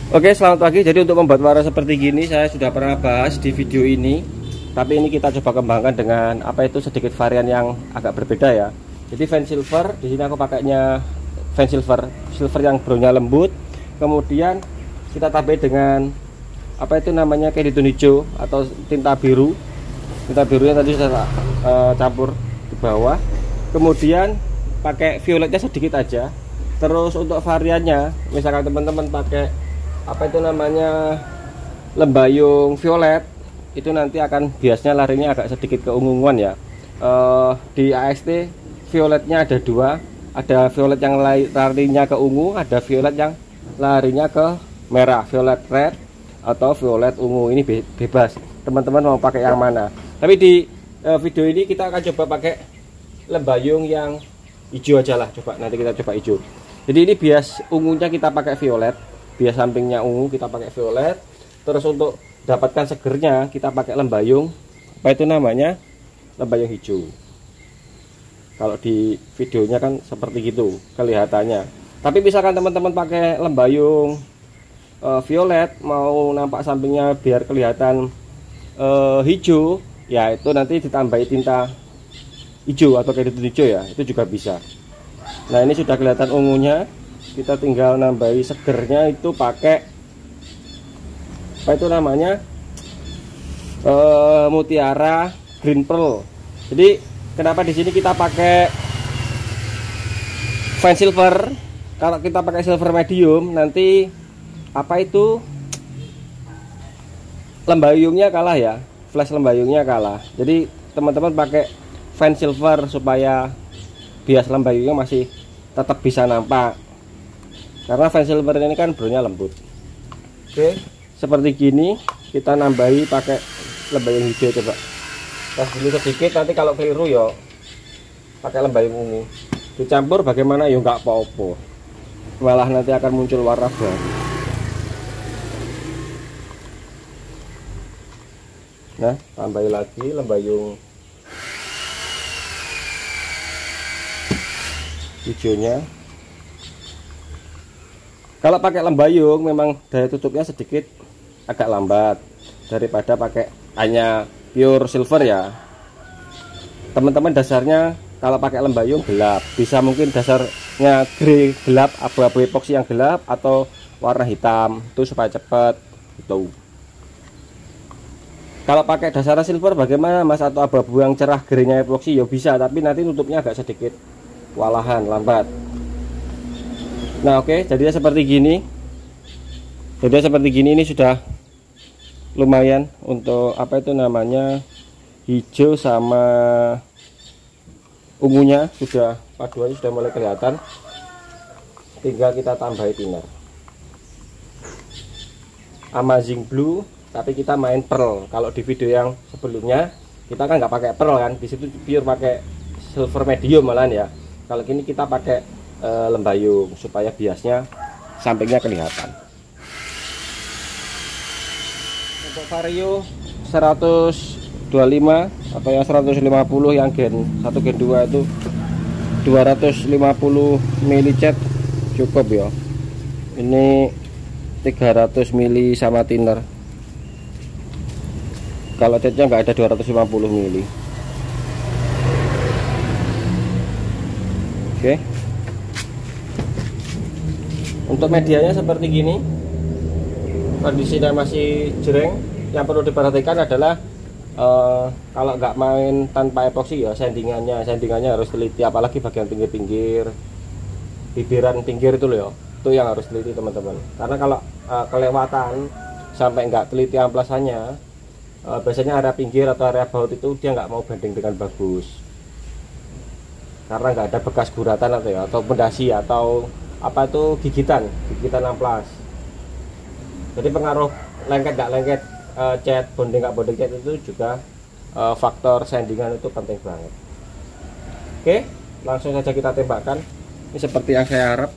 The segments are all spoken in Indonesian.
Oke, selamat pagi. Jadi untuk membuat warna seperti gini saya sudah pernah bahas di video ini. Tapi ini kita coba kembangkan dengan apa itu sedikit varian yang agak berbeda ya. Jadi fan silver, di sini aku pakainya fan silver yang brownnya lembut. Kemudian kita tambah dengan apa itu namanya keridun hijau atau tinta biru. Tinta birunya tadi sudah campur di bawah. Kemudian pakai violetnya sedikit aja. Terus untuk variannya, misalkan teman-teman pakai apa itu namanya lembayung violet, itu nanti akan biasanya larinya agak sedikit keunguan ya. Di AXT violetnya ada dua, ada violet yang larinya ke ungu, ada violet yang larinya ke merah, violet red atau violet ungu. Ini bebas teman-teman mau pakai yang mana. Tapi di video ini kita akan coba pakai lembayung yang hijau aja lah. Coba nanti kita coba hijau. Jadi ini bias ungunya kita pakai violet, bias sampingnya ungu kita pakai violet. Terus untuk dapatkan segernya kita pakai lembayung apa itu namanya lembayung hijau. Kalau di videonya kan seperti gitu kelihatannya. Tapi misalkan teman-teman pakai lembayung violet, mau nampak sampingnya biar kelihatan hijau, ya itu nanti ditambahi tinta hijau atau keridun hijau ya, itu juga bisa. Nah ini sudah kelihatan ungunya, kita tinggal nambahi segernya itu pakai apa itu namanya mutiara green pearl. Jadi kenapa di sini kita pakai fan silver? Kalau kita pakai silver medium nanti apa itu lembayungnya kalah ya, flash lembayungnya kalah. Jadi teman-teman pakai fan silver supaya bias lembayungnya masih tetap bisa nampak, karena fan silver ini kan brownnya lembut. Oke, seperti gini kita nambahi pakai lembayung hijau. Coba tes dulu sedikit, nanti kalau keliru ya pakai lembayung ungu dicampur. Bagaimana ya nggak apa-apa, malah nanti akan muncul warna baru. Nah tambahi lagi lembayung hijaunya. Kalau pakai lembayung memang daya tutupnya sedikit agak lambat daripada pakai hanya pure silver ya. Teman-teman dasarnya kalau pakai lembayung gelap, bisa mungkin dasarnya grey gelap, abu-abu epoksi yang gelap, atau warna hitam itu supaya cepat gitu. Kalau pakai dasarnya silver bagaimana mas, atau abu-abu yang cerah greynya epoksi ya bisa, tapi nanti tutupnya agak sedikit walahan lambat. Nah oke, jadinya seperti gini. Ini sudah lumayan untuk apa itu namanya hijau sama ungunya, sudah paduannya sudah mulai kelihatan. Tinggal kita tambahi thinner amazing blue, tapi kita main pearl. Kalau di video yang sebelumnya kita kan nggak pakai pearl kan, di situ pure pakai silver medium malahan ya. Kalau gini kita pakai lembayung supaya biasnya sampingnya kelihatan. Untuk vario 125 atau yang 150 yang gen 1 gen 2 itu 250 mili cat cukup ya. Ini 300 mili sama thinner. Kalau catnya nggak ada 250 mili. Oke. Untuk medianya seperti gini. Kondisinya masih jreng. Yang perlu diperhatikan adalah kalau nggak main tanpa epoksi ya, sandingannya harus teliti, apalagi bagian pinggir-pinggir, bibiran pinggir itu loh ya. Itu yang harus teliti teman-teman. Karena kalau kelewatan sampai nggak teliti amplasannya, biasanya area pinggir atau area baut itu dia nggak mau banding dengan bagus. Karena nggak ada bekas guratan atau pondasi atau apa itu gigitan amplas. Jadi pengaruh lengket nggak lengket cat, bonding nggak bonding cat itu juga faktor sandingan itu penting banget. Oke, langsung saja kita tembakkan. Ini seperti yang saya harap.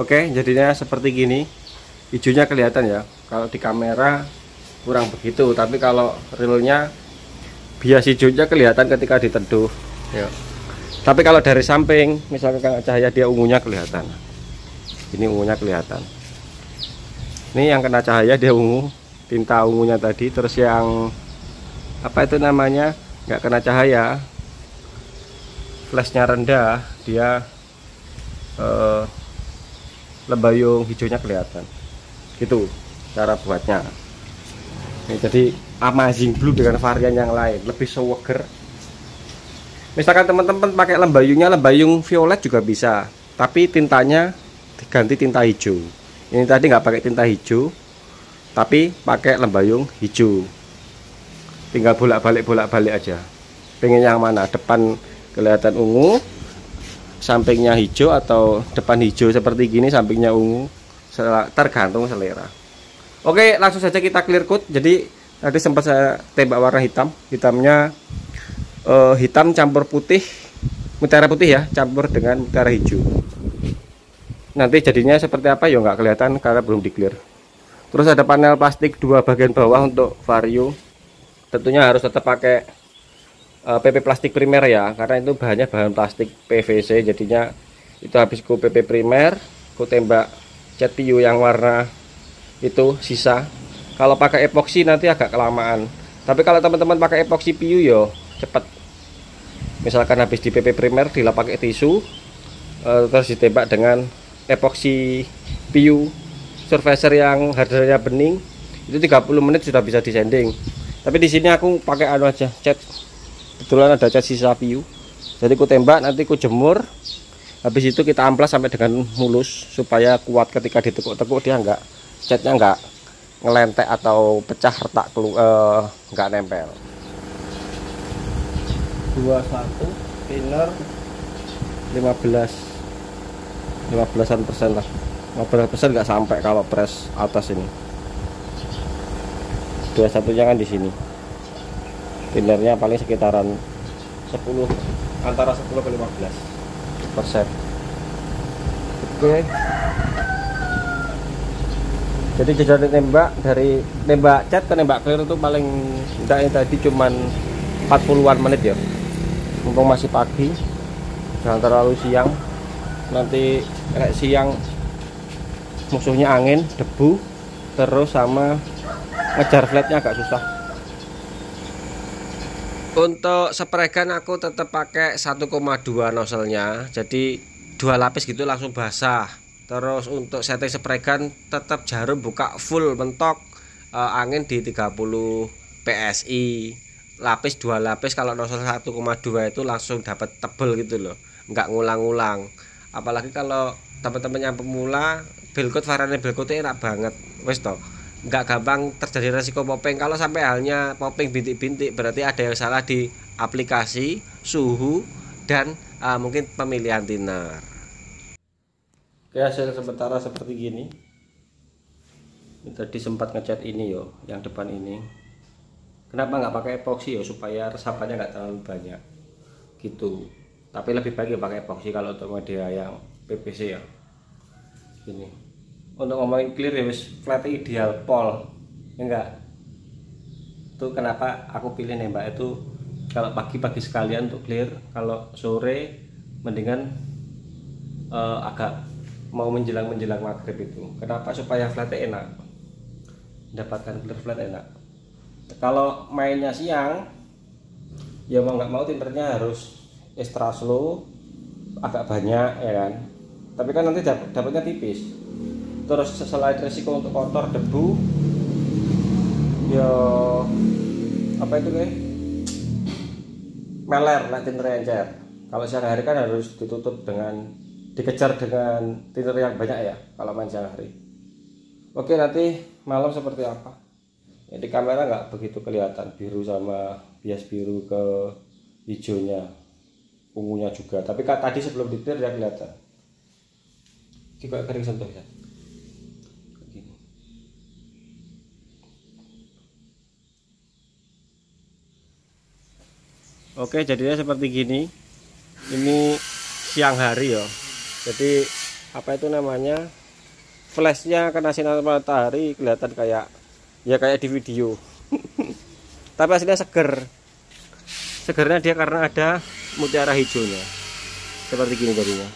Oke, jadinya seperti gini. Hijaunya kelihatan ya. Kalau di kamera kurang begitu, tapi kalau realnya bias hijaunya kelihatan ketika diteduh ya. Tapi kalau dari samping misalkan kena cahaya, dia ungunya kelihatan. Ini ungunya kelihatan. Ini yang kena cahaya dia ungu, tinta ungunya tadi. Terus yang apa itu namanya, nggak kena cahaya, flashnya rendah, dia lembayung hijaunya kelihatan. Gitu cara buatnya. Ini jadi Amazing Blue dengan varian yang lain, lebih seger. Misalkan teman-teman pakai lembayung violet juga bisa, tapi tintanya diganti tinta hijau. Ini tadi nggak pakai tinta hijau, tapi pakai lembayung hijau. Tinggal bolak-balik aja. Pengen yang mana? Depan kelihatan ungu, sampingnya hijau, atau depan hijau seperti gini, sampingnya ungu. Tergantung selera. Oke, langsung saja kita clear coat. Jadi tadi sempat saya tembak warna hitam. Hitamnya hitam campur putih, mutiara putih ya, campur dengan mutiara hijau. Nanti jadinya seperti apa ya nggak kelihatan karena belum di clear. Terus ada panel plastik dua bagian bawah untuk vario. Tentunya harus tetap pakai PP plastik primer ya, karena itu bahannya bahan plastik PVC. Jadinya itu habis ku PP primer, ku tembak cat PU yang warna itu sisa. Kalau pakai epoksi nanti agak kelamaan. Tapi kalau teman-teman pakai epoksi PU yo cepat. Misalkan habis di PP primer dilap pakai tisu, terus ditembak dengan epoksi PU surfacer yang harganya bening, itu 30 menit sudah bisa disanding. Tapi di sini aku pakai anu aja, cat. Kebetulan ada cat sisa PU. Jadi ku tembak, nanti ku jemur. Habis itu kita amplas sampai dengan mulus supaya kuat ketika ditekuk-tekuk, dia catnya enggak ngelentek atau pecah, retak, enggak nempel. 21 thinner 15%-an lah. 15% nggak sampai kalau press atas ini. 21-nya kan di sini. Thinnernya paling sekitaran 10, antara 10 ke 15%. Oke. Jadi jajaran tembak, dari tembak cat ke tembak clear itu paling tidak, tadi cuman 40-an menit ya. Mumpung masih pagi, jangan terlalu siang. Nanti kayak siang musuhnya angin, debu, terus sama ngejar flatnya agak susah. Untuk spregan aku tetap pakai 1,2 nozzle-nya, jadi 2 lapis gitu langsung basah. Terus untuk setting spregan tetap jarum buka full mentok, angin di 30 PSI. Lapis 2 lapis, kalau nozzle 1,2 itu langsung dapat tebel gitu loh, nggak ngulang-ngulang. Apalagi kalau teman-teman yang pemula, belcoat variannya belcoat enak banget, wes toh, nggak gampang terjadi resiko popping. Kalau sampai halnya popping bintik-bintik, berarti ada yang salah di aplikasi, suhu, dan mungkin pemilihan thinner. Oke, hasil sementara seperti gini. Ini tadi sempat ngecat ini yo, yang depan ini. Kenapa nggak pakai epoksi ya, supaya resapannya nggak terlalu banyak gitu. Tapi lebih baik ya pakai epoksi kalau untuk media yang PVC ya. Ini untuk ngomongin clear ya, wis flat ideal pol ya enggak. Itu kenapa aku pilih nembak itu kalau pagi-pagi sekalian untuk clear, kalau sore mendingan agak mau menjelang maghrib itu. Kenapa? Supaya flatnya enak, mendapatkan clear flat enak. Kalau mainnya siang ya mau nggak mau tinternya harus extra slow, agak banyak ya kan, tapi kan nanti dapatnya tipis. Terus selain resiko untuk kotor, debu ya apa itu kayak meler, nah tinter encer. Kalau siang hari kan harus ditutup dengan, dikejar dengan tinter yang banyak ya kalau main siang hari. Oke, nanti malam seperti apa ya, di kamera nggak begitu kelihatan biru sama bias biru ke hijaunya, ungunya juga, tapi tadi sebelum di clear dia kelihatan. Coba kering sentuh ya. Oke, jadinya seperti gini. Ini siang hari ya. Jadi apa itu namanya, flashnya kena sinar matahari kelihatan kayak ya kayak di video. Tapi hasilnya segernya dia karena ada mutiara hijaunya seperti gini jadinya.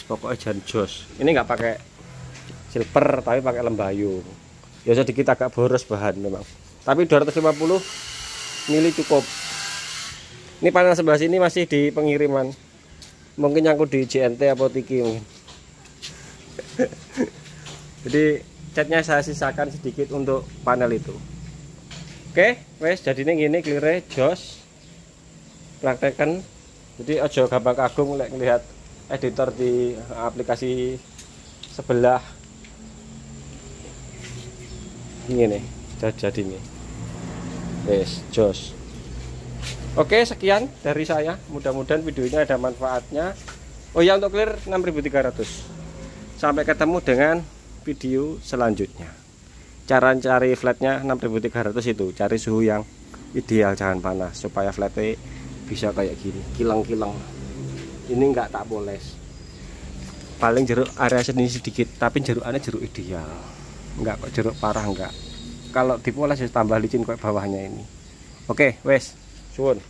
Pokoknya jan jos. Ini nggak pakai silver tapi pakai lembayu. Ya sedikit agak boros bahan memang. Tapi 250 mili cukup. Ini panel sebelah sini masih di pengiriman. Mungkin nyangkut di JNT atau Tiki mungkin. Jadi catnya saya sisakan sedikit untuk panel itu. Oke, wes jadinya gini clear jos. Praktekan. Jadi ojo gampang kagum lek ngelihat editor di aplikasi sebelah. Ini nih, jadi nih. Wes jos. Oke, sekian dari saya. Mudah-mudahan videonya ada manfaatnya. Oh ya, untuk clear 6300. Sampai ketemu dengan video selanjutnya. Cara cari flatnya 6300 itu cari suhu yang ideal, jangan panas, supaya flatnya bisa kayak gini kilang-kilang. Ini enggak tak poles, paling jeruk area sini sedikit, tapi jerukannya jeruk ideal, enggak kok jeruk parah enggak. Kalau dipoles tambah licin kayak bawahnya ini. Oke wes suwun.